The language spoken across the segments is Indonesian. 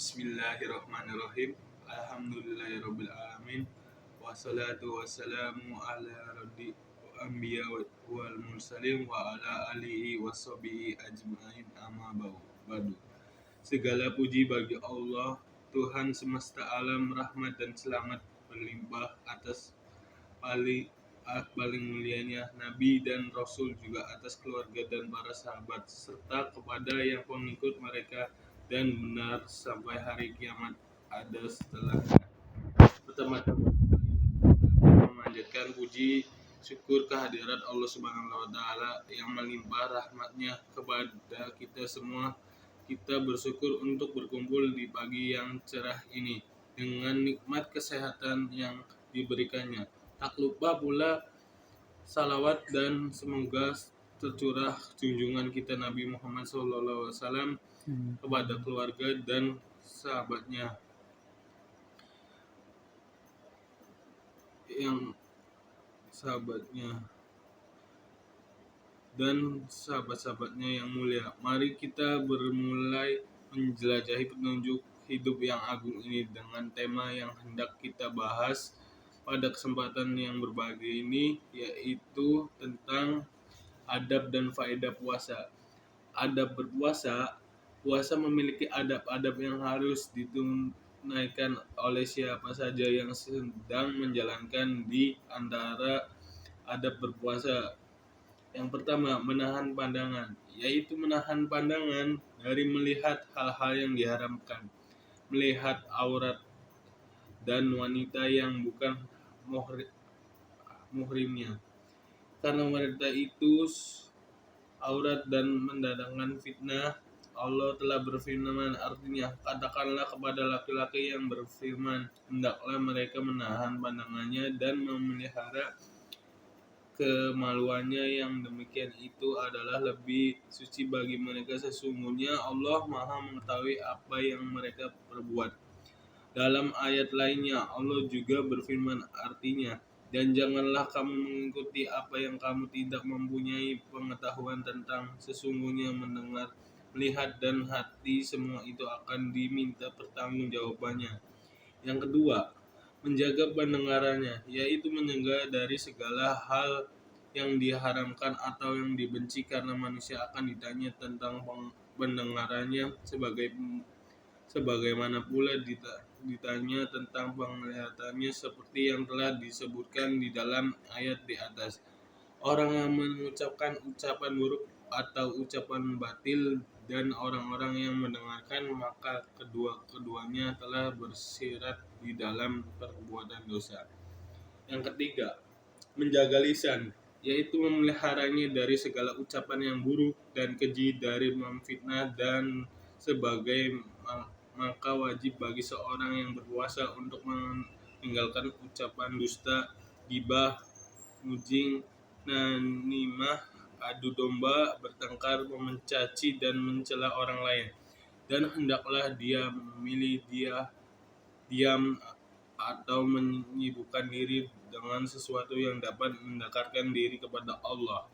Bismillahirrahmanirrahim. Alhamdulillahirabbil alamin. Wassalatu wassalamu ala raddi anbiya wal mursalin wa ala alihi washabihi ajmain amma ba'du. Segala puji bagi Allah, Tuhan semesta alam, rahmat dan selamat berlimpah atas paling mulianya Nabi dan Rasul, juga atas keluarga dan para sahabat, serta kepada yang pengikut mereka dan benar sampai hari kiamat ada setelahnya. Pertama-tama memanjatkan puji syukur kehadirat Allah Subhanahu wa taala yang melimpah rahmatnya kepada kita semua. Kita bersyukur untuk berkumpul di pagi yang cerah ini dengan nikmat kesehatan yang diberikannya. Tak lupa pula salawat dan semoga tercurah junjungan kita Nabi Muhammad SAW kepada keluarga dan sahabatnya dan sahabat-sahabatnya yang mulia. Mari kita bermulai menjelajahi petunjuk hidup yang agung ini dengan tema yang hendak kita bahas pada kesempatan yang berbahagia ini, yaitu tentang adab dan faedah puasa. Adab berpuasa. Puasa memiliki adab-adab yang harus ditunaikan oleh siapa saja yang sedang menjalankan. Di antara adab berpuasa, yang pertama, menahan pandangan, yaitu menahan pandangan dari melihat hal-hal yang diharamkan, melihat aurat dan wanita yang bukan muhrimnya, karena wanita itu aurat dan mendatangkan fitnah. Allah telah berfirman, artinya, katakanlah kepada laki-laki yang berfirman, hendaklah mereka menahan pandangannya dan memelihara kemaluannya, yang demikian itu adalah lebih suci bagi mereka. Sesungguhnya Allah Maha mengetahui apa yang mereka perbuat. Dalam ayat lainnya Allah juga berfirman, artinya, dan janganlah kamu mengikuti apa yang kamu tidak mempunyai pengetahuan tentang. Sesungguhnya mendengar, melihat, dan hati semua itu akan diminta pertanggungjawabannya. Yang kedua, menjaga pendengarannya, yaitu menjaga dari segala hal yang diharamkan atau yang dibenci, karena manusia akan ditanya tentang pendengarannya sebagaimana pula ditanya tentang penglihatannya, seperti yang telah disebutkan di dalam ayat di atas. Orang yang mengucapkan ucapan buruk atau ucapan batil dan orang-orang yang mendengarkan, maka keduanya telah bersirat di dalam perbuatan dosa. Yang ketiga, menjaga lisan, yaitu memeliharanya dari segala ucapan yang buruk dan keji, dari memfitnah dan maka wajib bagi seorang yang berpuasa untuk meninggalkan ucapan dusta, ghibah, mujing, namimah, adu domba, bertengkar, mencaci dan mencela orang lain. Dan hendaklah dia memilih diam atau menyibukkan diri dengan sesuatu yang dapat mendekatkan diri kepada Allah,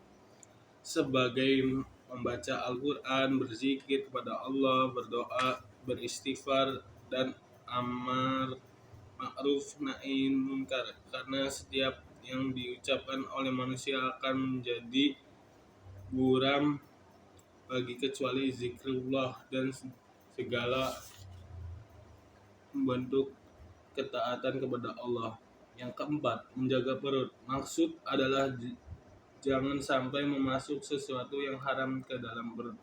sebagai membaca Al-Quran, berzikir kepada Allah, berdoa, beristighfar, dan amar ma'ruf nahi munkar, karena setiap yang diucapkan oleh manusia akan menjadi buram bagi kecuali zikrullah dan segala bentuk ketaatan kepada Allah. Yang keempat, menjaga perut. Maksud adalah jangan sampai memasuk sesuatu yang haram ke dalam perut,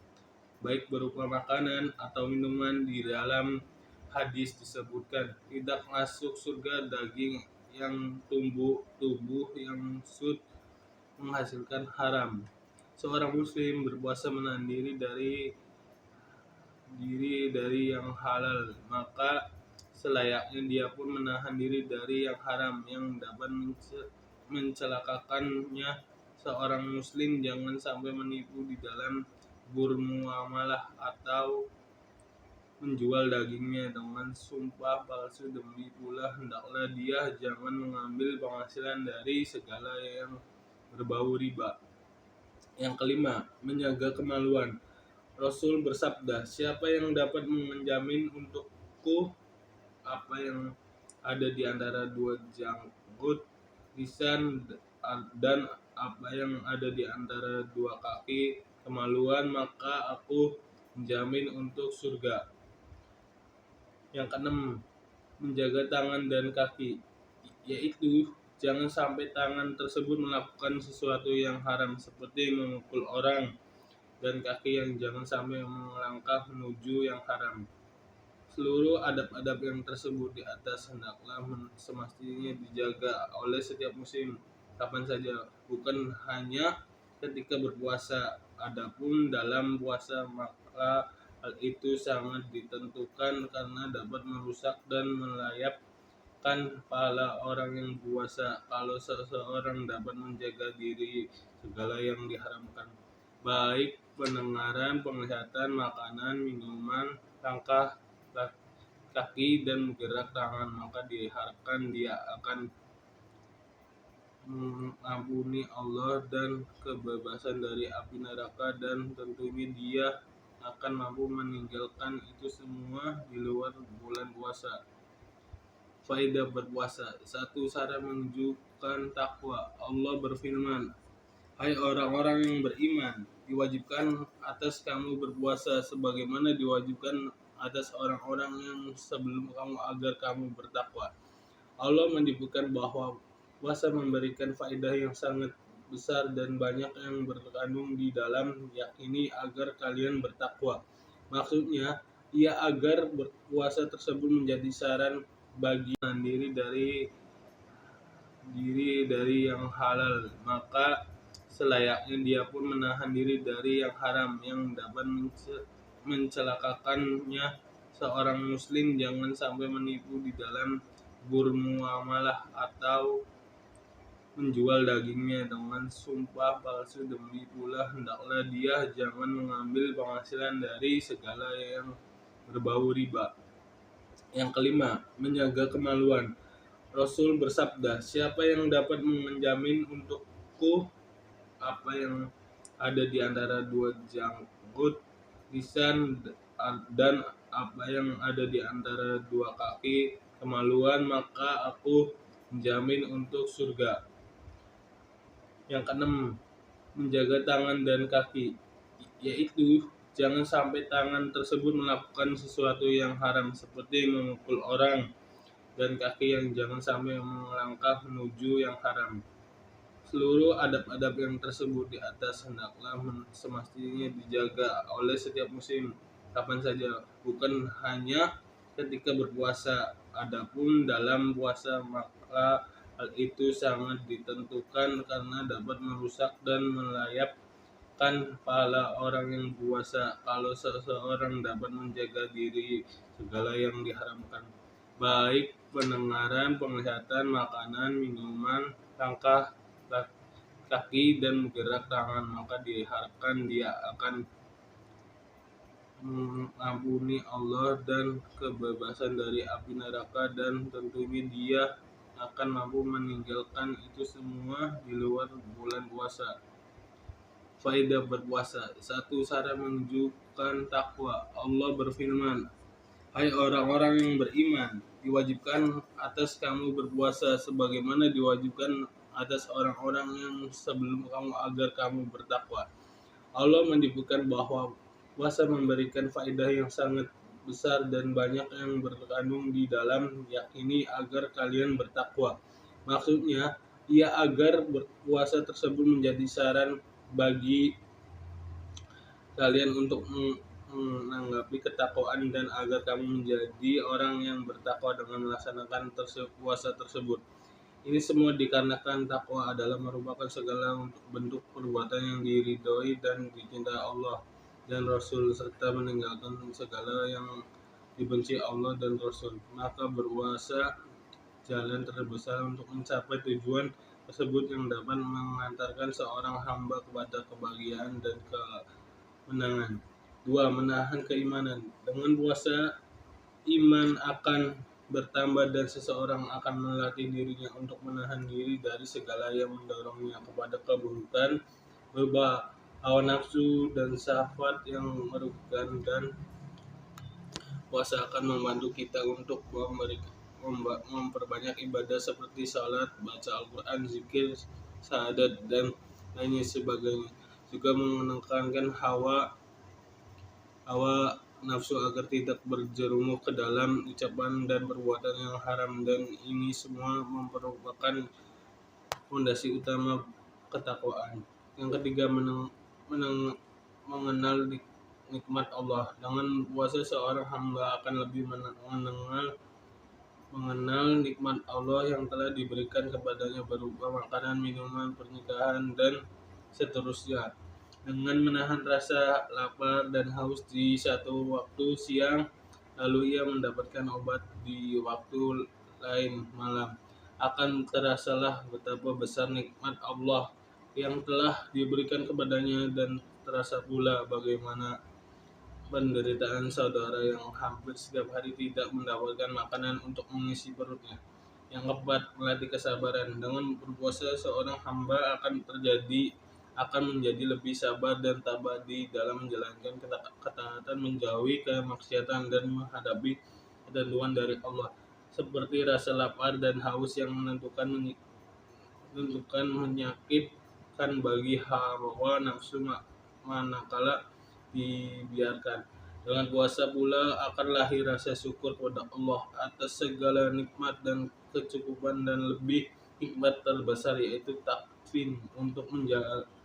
baik berupa makanan atau minuman. Di dalam hadis disebutkan, tidak masuk surga daging yang tubuh yang menghasilkan haram. Seorang muslim berpuasa menahan diri dari yang halal, maka selayaknya dia pun menahan diri dari yang haram yang dapat mencelakakannya. Seorang muslim jangan sampai menipu di dalam bermuamalah atau menjual dagingnya dengan sumpah palsu. Demi pula hendaklah dia jangan mengambil penghasilan dari segala yang berbau riba. Yang kelima, menjaga kemaluan. Rasul bersabda, siapa yang dapat menjamin untuk untukku apa yang ada di antara dua janggut lisan dan apa yang ada di antara dua kaki kemaluan, maka aku menjamin untuk surga. Yang keenam, menjaga tangan dan kaki, yaitu jangan sampai tangan tersebut melakukan sesuatu yang haram seperti memukul orang, dan kaki yang jangan sampai melangkah menuju yang haram. Seluruh adab-adab yang tersebut di atas hendaklah semestinya dijaga oleh setiap muslim kapan saja, bukan hanya ketika berpuasa. Adapun dalam puasa, maka hal itu sangat ditentukan karena dapat merusak dan melayapkan pahala orang yang puasa kalau seseorang dapat menjaga diri segala yang diharamkan, baik pendengaran, penglihatan, makanan, minuman, langkah kaki, dan bergerak tangan, maka diharapkan dia akan mengampuni Allah dan kebebasan dari api neraka, dan tentunya dia akan mampu meninggalkan itu semua di luar bulan puasa. Faedah berpuasa. 1. Cara menunjukkan takwa. Allah berfirman, "Hai orang-orang yang beriman, diwajibkan atas kamu berpuasa sebagaimana diwajibkan atas orang-orang yang sebelum kamu agar kamu bertakwa." Allah menyebutkan bahwa puasa memberikan faedah yang sangat besar dan banyak yang terkandung di dalam, yakni agar kalian bertakwa. Maksudnya, ia agar berpuasa tersebut menjadi saran bagi diri dari yang halal, maka selayaknya dia pun menahan diri dari yang haram yang dapat mencelakakannya. Seorang muslim jangan sampai menipu di dalam bermuamalah atau menjual dagingnya dengan sumpah palsu. Demi pula hendaklah dia jangan mengambil penghasilan dari segala yang berbau riba. Yang kelima, menjaga kemaluan. Rasul bersabda, "Siapa yang dapat menjamin untukku apa yang ada di antara dua janggut lisan dan apa yang ada di antara dua kaki kemaluan, maka aku menjamin untuk surga." Yang keenam, menjaga tangan dan kaki, yaitu jangan sampai tangan tersebut melakukan sesuatu yang haram seperti memukul orang, dan kaki yang jangan sampai melangkah menuju yang haram. Seluruh adab-adab yang tersebut di atas hendaklah semestinya dijaga oleh setiap muslim kapan saja, bukan hanya ketika berpuasa. Adapun dalam puasa, maka hal itu sangat ditentukan karena dapat merusak dan melayapkan pahala orang yang puasa kalau seseorang dapat menjaga diri segala yang diharamkan, baik pendengaran, penglihatan, makanan, minuman, langkah kaki, dan bergerak tangan, maka diharapkan dia akan mengampuni Allah dan kebebasan dari api neraka, dan tentunya dia akan mampu meninggalkan itu semua di luar bulan puasa. Faedah berpuasa. 1. Cara menunjukkan takwa. Allah berfirman, "Hai orang-orang yang beriman, diwajibkan atas kamu berpuasa sebagaimana diwajibkan atas orang-orang yang sebelum kamu agar kamu bertakwa." Allah menyebutkan bahwa puasa memberikan faedah yang sangat besar dan banyak yang terkandung di dalam, yakni agar kalian bertakwa. Maksudnya, ia agar berpuasa tersebut menjadi saran bagi kalian untuk menanggapi ketakwaan dan agar kamu menjadi orang yang bertakwa dengan melaksanakan puasa tersebut. Ini semua dikarenakan takwa adalah merupakan segala bentuk perbuatan yang diridhoi dan dicintai Allah dan Rasul, serta meninggalkan segala yang dibenci Allah dan Rasul. Maka berpuasa jalan terbesar untuk mencapai tujuan tersebut yang dapat mengantarkan seorang hamba kepada kebahagiaan dan kemenangan. 2. Menahan keimanan. Dengan puasa, iman akan bertambah dan seseorang akan melatih dirinya untuk menahan diri dari segala yang mendorongnya kepada keburukan, berupa hawa nafsu dan syahwat yang merugikan, dan Puasa akan membantu kita untuk memperbanyak ibadah seperti salat, baca Al-Quran, zikir, syahadat, dan lainnya sebagainya. Juga menekankan hawa nafsu agar tidak berjerumus ke dalam ucapan dan perbuatan yang haram, dan ini semua merupakan fondasi utama ketakwaan. Yang ketiga, mengenal nikmat Allah. Dengan puasa seorang hamba akan lebih mengenal nikmat Allah yang telah diberikan kepadanya berupa makanan, minuman, pernikahan, dan seterusnya. Dengan menahan rasa lapar dan haus di satu waktu siang, lalu ia mendapatkan obat di waktu lain malam, akan terasalah betapa besar nikmat Allah yang telah diberikan kepadanya, dan terasa pula bagaimana penderitaan saudara yang hampir setiap hari tidak mendapatkan makanan untuk mengisi perutnya. Yang keempat, melatih kesabaran. Dengan berpuasa, seorang hamba akan menjadi lebih sabar dan tabah di dalam menjalankan ketaatan, menjauhi kemaksiatan, dan menghadapi ketentuan dari Allah, seperti rasa lapar dan haus yang menentukan menyakitkan bagi hawa nafsu manakala dibiarkan. Dengan puasa pula akan lahir rasa syukur kepada Allah atas segala nikmat dan kecukupan, dan lebih nikmat terbesar yaitu takfin untuk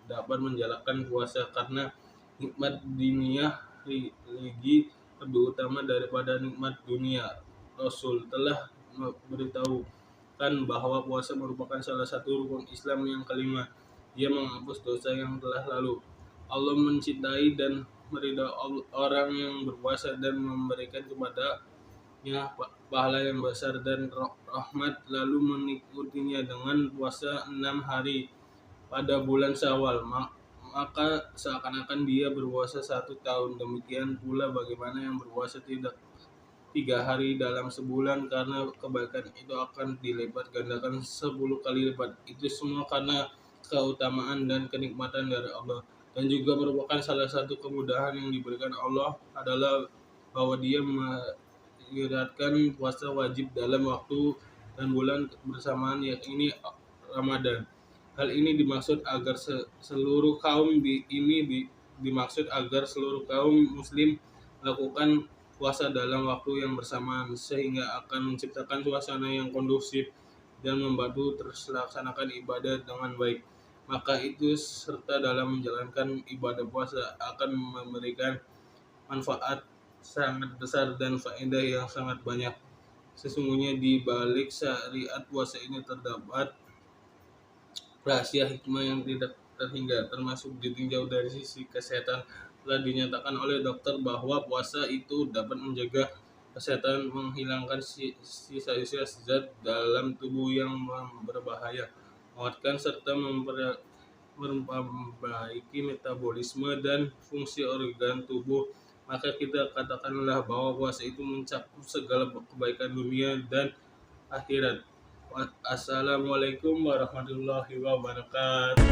dapat menjalankan puasa, karena nikmat diniyah religi lebih utama daripada nikmat dunia. Rasul telah memberitahukan bahwa puasa merupakan salah satu rukun Islam yang kelima. Ia menghapus dosa yang telah lalu. Allah mencintai dan meridai orang yang berpuasa dan memberikan kepadanya pahala yang besar dan rahmat, lalu mengikutinya dengan puasa 6 hari pada bulan Syawal, maka seakan-akan dia berpuasa 1 tahun. Demikian pula bagaimana yang berpuasa 3 hari dalam sebulan, karena kebaikan itu akan dilipat gandakan 10 kali lipat. Itu semua karena keutamaan dan kenikmatan dari Allah. Dan juga merupakan salah satu kemudahan yang diberikan Allah adalah bahwa Dia mengiratkan puasa wajib dalam waktu dan bulan bersamaan, yakni Ramadan. Hal ini dimaksud agar seluruh kaum muslim melakukan puasa dalam waktu yang bersamaan, sehingga akan menciptakan suasana yang kondusif dan membantu terlaksanakan ibadah dengan baik. Maka itu serta dalam menjalankan ibadah puasa akan memberikan manfaat sangat besar dan faedah yang sangat banyak. Sesungguhnya di balik syariat puasa ini terdapat rahasia hikmah yang tidak terhingga, termasuk ditinjau dari sisi kesehatan. Telah dinyatakan oleh dokter bahwa puasa itu dapat menjaga kesehatan, menghilangkan sisa-sisa zat dalam tubuh yang berbahaya, menguatkan serta memperbaiki metabolisme dan fungsi organ tubuh. Maka kita katakanlah bahwa puasa itu mencakup segala kebaikan dunia dan akhirat. Assalamualaikum warahmatullahi wabarakatuh.